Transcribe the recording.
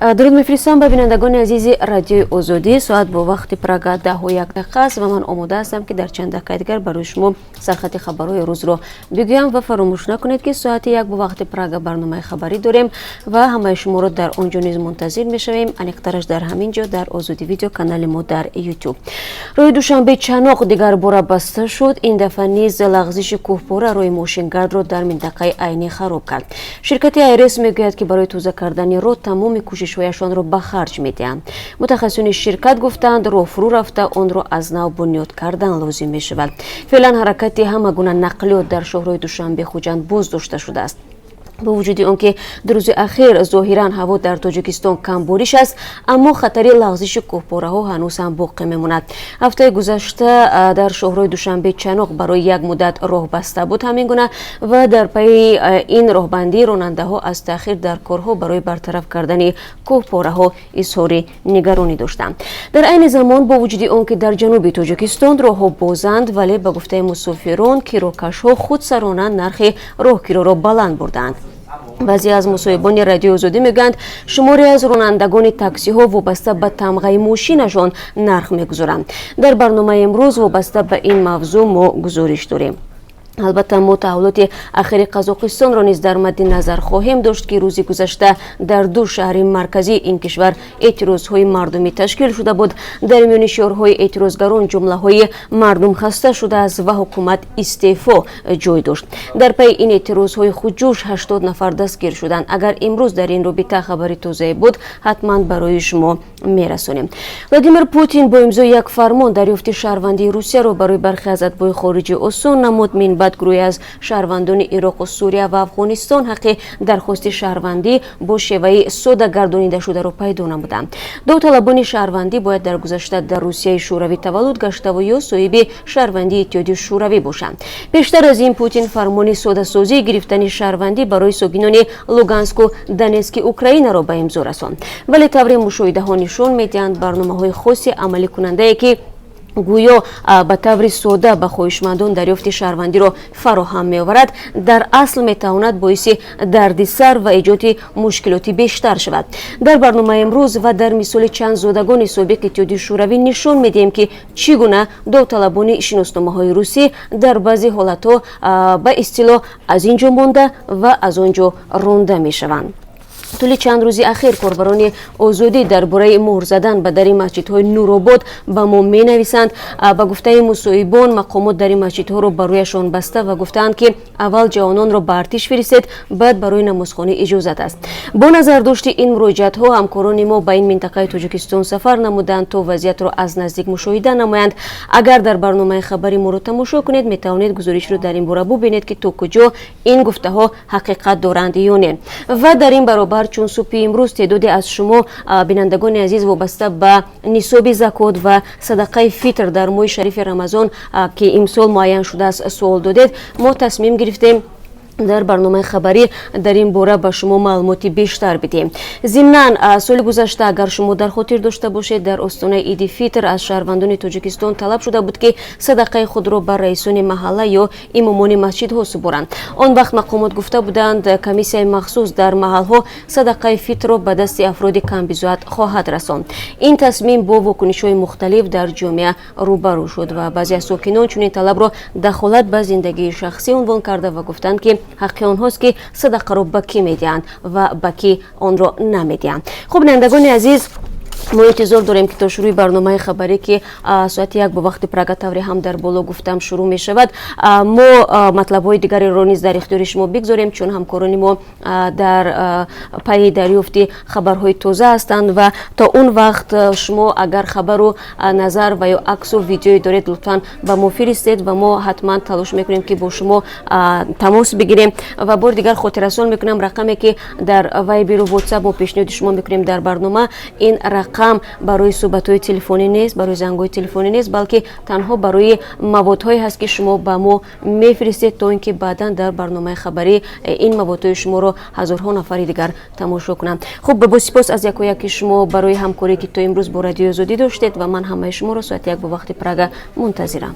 дуруд мефиристам ба бинандагони азизи радиои озодӣ. Соат бо вақти Прага 10:01 аст ва ман омода ҳастам ки дар чанд дақиқа дигар барои шумо сархатти хабарҳои рӯзро бигӯям ва фаромӯш накунед ки соати 1 бо вақти Прага барномаи хабарӣ дорем ва ҳамаи шуморо дар он ҷо низ мунтазир мешавем. Аниқтараш дар ҳамин ҷо дар Озодӣ видео канали мо дар YouTube. Рӯи душанбе чаноқ дигар бора баста шуд. Ин дафъа низ лағзиши кӯҳпора рӯи мошингардро дар минтақаи айнӣ хароб кард. Ширкати айрес мегӯяд ки барои тоза кардани роҳ тамоми кӯшишҳояшонро ба харҷ медиҳанд. Мутахассисони ширкат гуфтанд, роҳ фурӯ рафта онро аз нав бунёд кардан лозим мешавад. Феълан ҳаракати ҳама гуна нақлиёт дар шоҳрои Душанбе Хуҷанд боз дошта шудааст. با وجود آنکه در روز اخیر ظاهراً هوا در تاجیکستان کم بارش است، اما خطر لغزش کوهپاره‌ها هنوز هم باقی میماند. هفته گذشته در شهرهای دوشنبه چناق برای یک مدت راه بسته بود همین گونه و در پی این راهبندی راننده‌ها از تأخیر در کارها برای برطرف کردن کوهپاره‌ها اظهار نگرانی داشتند. در عین زمان با وجود آنکه در جنوب تاجیکستان راه‌ها بازند، ولی به گفته مسافران کیراکش‌ها خودسرانه نرخ راهگیری را بلند بردند. بعضی از مصاحبان رادیو آزادی میگویند شماری از رانندگان تاکسی ها وابسته به تمغه ماشینشان نرخ میگذارند. در برنامه امروز وابسته به این موضوع ما گزارش داریم. البته ما تحولات اخیر قزاقستان را نیز در مد نظر خواهیم داشت که روزی گذشته در دو شهر مرکزی این کشور اعتراضهای مردمی تشکیل شده بود. در میان شعارهای اعتراضگران جمله‌های مردم خسته شده است و حکومت استعفا جای داشت. در پی این اعتراضهای خودجوش 80 نفر دستگیر شدند. اگر امروز در این رابطه خبری تازه بود حتما برای شما میرسانیم. ولادیمیر پوتین با امضای یک فرمان دریافت شهروندی روسیه را برای برخی از اتباع خارجی آسان نمود. من بعد گروهی از شهروندان عراق و سوریه و افغانستان حق درخواست شهروندی با شیوه ساده گردانیده شده را پیدا نمودند. داوطلبان شهروندی باید در گذشته در روسیه شوروی تولد گشته و یا صاحب شهروندی اتحادیه شوروی باشند. بیشتر از این پوتین فرمان ساده سازی گرفتن شهروندی برای ساکنان لوگانسک و دونتسک اوکراین را به امضا رساند. ولی طور مشاهده ها نشان میدهند برنامه‌های خاصی عملی کننده که گویا به طور ساده به خواهشمندان دریافت شهروندی را فراهم می‌آورد در اصل می‌تواند باعث دردسر و ایجاد مشکلات بیشتر شود. در برنامه امروز و در مثال چند زادگان سابق اتحادیه شوروی نشان می‌دهیم که چگونه داوطلبان شناسنامه‌های روسی در بعضی حالت‌ها به اصطلاح از اینجا مانده و از آنجا رانده می‌شوند. طول چند روزی اخیر کاربران آزادی درباره مهر زدن به در مسجدهای نورآباد به ما می‌نویسند. به گفته مصاحبان مقامات در مسجدها را برایشان بسته و گفتند که اول جوانان را به ارتش فرستید بعد برای نمازخوانی اجازت است. با نظر داشت این مراجعت‌ها همکاران ما به این منطقه تاجیکستان سفر نمودند تا وضعیت را از نزدیک مشاهده نمایند. اگر در برنامه خبری ما را تماشا کنید می‌توانید گزارش را در این باره ببینید که تا کجا این گفته‌ها حقیقت دارند یا نه. و در این برابر چون صبح امروز تعدادی از شما بینندگان عزیز وابسته به نصاب زکات و صدقه فطر در ماه شریف رمضان که امسال معین شده است سوال دادید، ما تصمیم گرفتیم در برنامه خبری در این باره به شما معلوماتی بیشتر بدیم. ضمناً سال گذشته اگر شما در خاطر داشته باشید در آستانه عید فطر از شهروندان تاجیکستان طلب شده بود که صدقه خود را بر رئیسان محله یا امامان مسجدها سپارند. آن وقت مقامات گفته بودند کمیسیون مخصوص در محلها صدقه فطر را به دست افراد کم بضاعت خواهد رساند. این تصمیم با واکنش‌های مختلف در جامعه روبرو شد و بعضی از ساکنان چنین طلب را دخالت به زندگی شخصی عنوان کرده و گفتند که حق آنهاست که صدقه را به کی میدهند و به کی آن را نمیدهند. خب بینندگان عزیز، ما انتظار داریم که تا شروع برنامه خبری که ساعت 1 با وقت پرگا توری هم در بالا گفتم شروع می شود، ما مطلب های دیگری را نیز در اختیار شما بگذاریم چون همکاران ما در پی دریافت خبرهای تازه هستند و تا اون وقت شما اگر خبر و نظر و یا عکس و ویدیویی دارید لطفاً به ما فرستید و ما حتما تلاش میکنیم که با شما تماس بگیریم. و بار دیگر خاطر رسان میکنم رقمی که در وایبر و واتساپ ما پیشنهاد شما میکنیم در برنامه، این رقم برای صحبت‌های تلفنی نیست، برای زنگ‌های تلفنی نیست، بلکه تنها برای موادهایی هست که شما به ما میفرستید تا اینکه بعداً در برنامه خبری این موادهای شما رو هزارها نفر دیگر تماشا کنند. خب با سپاس از یک شما برای همکاری که تا امروز با رادیو آزادی داشتید و من همه شما رو ساعت 1 با وقت پرگا منتظرم.